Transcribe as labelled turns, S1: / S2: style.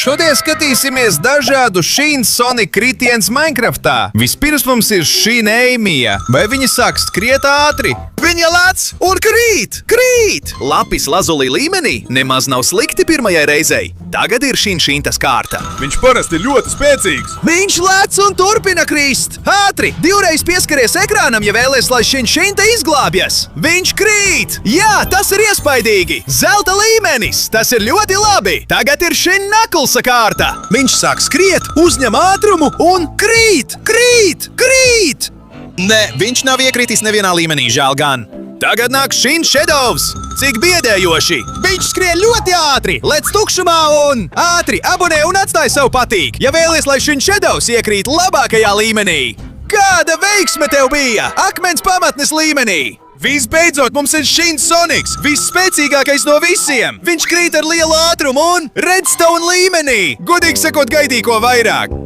S1: Šodien skatīsimies dažādu Shein Sonic kritiens Minecraftā. Vispirms mums ir Shein Ēmija. Vai viņa sāk skriet ātri?
S2: Viņa lec un krīt! Krīt! Lapis lazulī līmenī nemaz nav slikti pirmajai reizei. Tagad ir šintas kārta.
S3: Viņš parasti ir ļoti spēcīgs.
S2: Viņš lec un turpina krist. Ātri! Divreiz pieskaries ekrānam, ja vēlies, lai šinta izglābjas. Viņš krīt! Jā, tas ir iespaidīgi! Zelta līmenis! Tas ir ļoti labi! Tagad ir Naklsa kārta. Viņš sāk skriet, uzņem ātrumu un krīt! Krīt! Krīt! Nē, viņš nav iekritis nevienā līmenī, žēl gan. Tagad nāk Shadows! Cik biedējoši! Viņš skrien ļoti ātri! Lec tukšumā un ātri abonē un atstāj savu patīk! Ja vēlies, lai Shadows iekrīt labākajā līmenī! Kāda veiksme tev bija? Akmens pamatnes līmenī! Visbeidzot, mums ir Shein Sonics! Visspēcīgākais no visiem! Viņš krīt ar lielu ātrumu un redstone līmenī! Godīgi sakot, gaidīju ko vairāk!